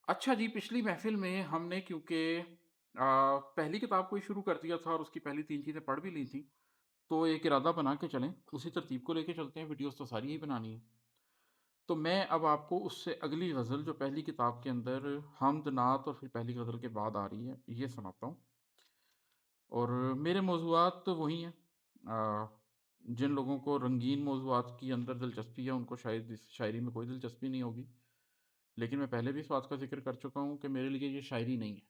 اچھا جی، پچھلی محفل میں ہم نے کیونکہ پہلی کتاب کو ہی شروع کر دیا تھا اور اس کی پہلی 3 چیزیں پڑھ بھی لی تھیں، تو ایک ارادہ بنا کے چلیں، اسی ترتیب کو لے کے چلتے ہیں، ویڈیوز تو ساری ہی بنانی ہیں۔ تو میں اب آپ کو اس سے اگلی غزل جو پہلی کتاب کے اندر حمد، نعت اور پھر پہلی غزل کے بعد آ رہی ہے، یہ سناتا ہوں۔ اور میرے موضوعات تو وہی ہیں۔ آ، جن لوگوں کو رنگین موضوعات کی اندر دلچسپی ہے، ان کو شاید اس شاعری میں کوئی دلچسپی نہیں ہوگی، لیکن میں پہلے بھی اس بات کا ذکر کر چکا ہوں کہ میرے لیے یہ شاعری نہیں ہے۔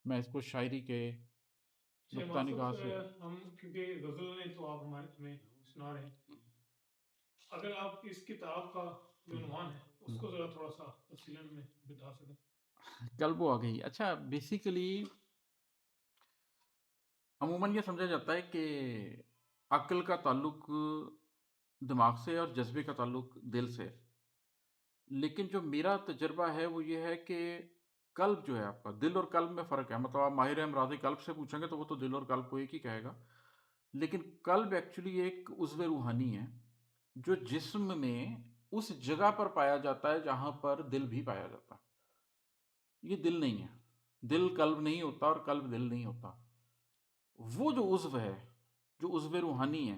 میں اس کو شاعری کے اچھا نقطہ امام صاحب، نگاہ سے ہم کیونکہ غزل نے تو آپ ہمیں سنا رہے ہیں، اگر آپ اس کتاب کا جو عنوان ہے اس کو ذرا تھوڑا سا تفصیلاً میں بتا سکیں۔ قلب آ گئی۔ اچھا، بیسیکلی عموماً یہ سمجھا جاتا ہے کہ عقل کا تعلق دماغ سے اور جذبے کا تعلق دل سے، لیکن جو میرا تجربہ ہے وہ یہ ہے کہ قلب جو ہے آپ کا، دل اور قلب میں فرق ہے۔ مطلب آپ ماہر امراض قلب سے پوچھیں گے تو وہ تو دل اور قلب کو ایک ہی کہے گا، لیکن قلب ایکچولی ایک عضو روحانی ہے جو جسم میں اس جگہ پر پایا جاتا ہے جہاں پر دل بھی پایا جاتا ہے۔ یہ دل نہیں ہے، دل قلب نہیں ہوتا اور قلب دل نہیں ہوتا۔ وہ جو عضو ہے، جو عضو روحانی ہے،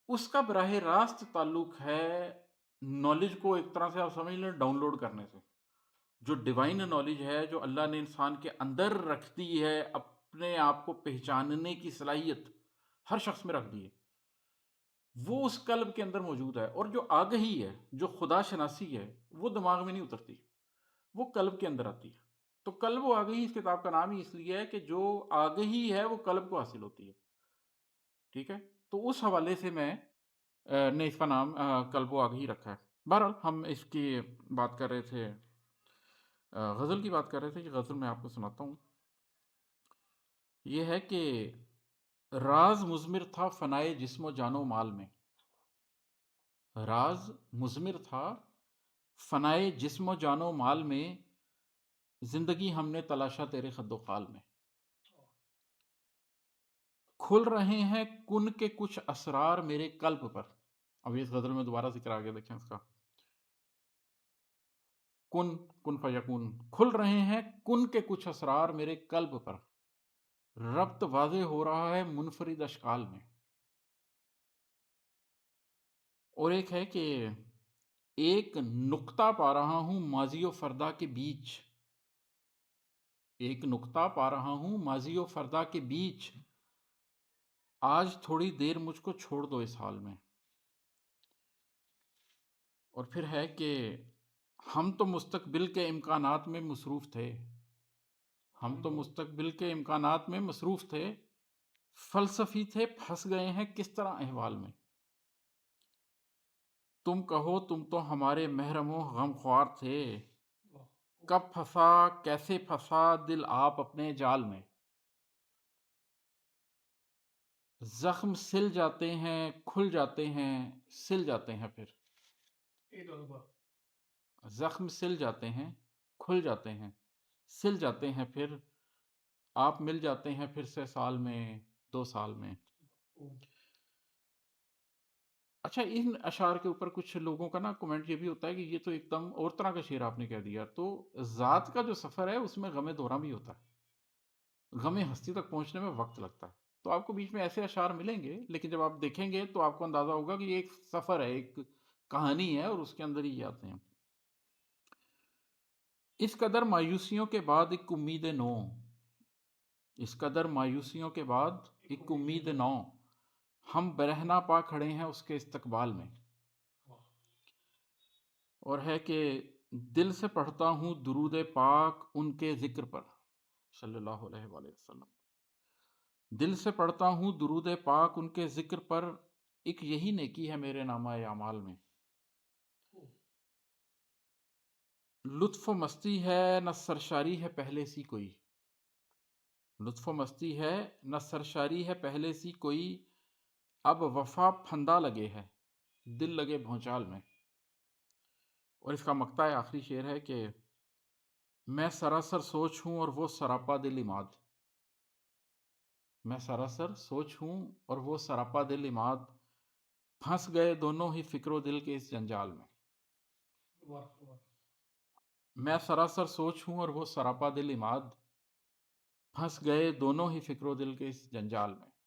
اس کا براہ راست تعلق ہے نالج کو ایک طرح سے آپ سمجھ لیں ڈاؤن لوڈ کرنے سے۔ جو ڈیوائن نالج ہے، جو اللہ نے انسان کے اندر رکھ دی ہے، اپنے آپ کو پہچاننے کی صلاحیت ہر شخص میں رکھ دی ہے، وہ اس قلب کے اندر موجود ہے۔ اور جو آگہی ہے، جو خدا شناسی ہے، وہ دماغ میں نہیں اترتی، وہ قلب کے اندر آتی ہے۔ تو قلب و آگہی اس کتاب کا نام ہی اس لیے ہے کہ جو آگہی ہے وہ قلب کو حاصل ہوتی ہے، ٹھیک ہے؟ تو اس حوالے سے میں نے اس کا نام قلب و آگہی رکھا ہے۔ بہرحال ہم اس کی بات کر رہے تھے، غزل کی بات کر رہے تھے کہ غزل میں آپ کو سناتا ہوں۔ یہ ہے کہ راز مضمر تھا فنائے جسم و جان و مال میں، راز مضمر تھا فنائے جسم و جان و مال میں، زندگی ہم نے تلاشا تیرے خد و خال میں۔ کھل رہے ہیں کن کے کچھ اسرار میرے قلب پر۔ اب اس غزل میں دوبارہ ذکر آگے دیکھیں اس کا، کن کن فیکون، کھل رہے ہیں کن کے کچھ اسرار میرے قلب پر، ربط واضح ہو رہا ہے منفرد اشکال میں۔ اور ایک ہے کہ ایک نقطہ پا رہا ہوں ماضی و فردا کے بیچ، ایک نقطہ پا رہا ہوں ماضی و فردا کے بیچ، آج تھوڑی دیر مجھ کو چھوڑ دو اس حال میں۔ اور پھر ہے کہ ہم تو مستقبل کے امکانات میں مصروف تھے، ہم تو مستقبل کے امکانات میں مصروف تھے، فلسفی تھے پھنس گئے ہیں کس طرح احوال میں۔ تم کہو تم تو ہمارے محرم و غم خوار تھے، کب پھنسا کیسے پھنسا دل آپ اپنے جال میں۔ زخم سل جاتے ہیں کھل جاتے ہیں سل جاتے ہیں پھر، زخم سل جاتے ہیں کھل جاتے ہیں سل جاتے ہیں پھر، آپ مل جاتے ہیں پھر سے سال میں 2 سال میں۔ اچھا، ان اشعار کے اوپر کچھ لوگوں کا نا کمنٹ یہ بھی ہوتا ہے کہ یہ تو ایک دم اور طرح کا شعر آپ نے کہہ دیا۔ تو ذات کا جو سفر ہے اس میں غم دورہ بھی ہوتا ہے، غم ہستی تک پہنچنے میں وقت لگتا ہے۔ تو آپ کو بیچ میں ایسے اشعار ملیں گے، لیکن جب آپ دیکھیں گے تو آپ کو اندازہ ہوگا کہ یہ ایک سفر ہے، ایک کہانی ہے، اور اس کے اندر ہی یہ آتے ہیں۔ اس قدر مایوسیوں کے بعد ایک امید نو، اس قدر مایوسیوں کے بعد ایک امید نو، ہم برہنہ پا کھڑے ہیں اس کے استقبال میں۔ اور ہے کہ دل سے پڑھتا ہوں درود پاک ان کے ذکر پر، صلی اللہ علیہ وآلہ وسلم۔ دل سے پڑھتا ہوں درود پاک ان کے ذکر پر، ایک یہی نیکی ہے میرے نامہ اعمال میں۔ لطف و مستی ہے نہ سرشاری ہے پہلے سی کوئی، لطف و مستی ہے نہ سرشاری ہے پہلے سی کوئی، اب وفا پھندا لگے ہے دل لگے بھونچال میں۔ اور اس کا مقطع آخری شعر ہے کہ میں سراسر سوچ ہوں اور وہ سراپا دل عماد، میں سراسر سوچ ہوں اور وہ سراپا دل عماد، پھنس گئے دونوں ہی فکر و دل کے اس جنجال میں۔ میں سراسر سوچ ہوں اور وہ سراپا دل عماد، پھنس گئے دونوں ہی فکر و دل کے اس جنجال میں۔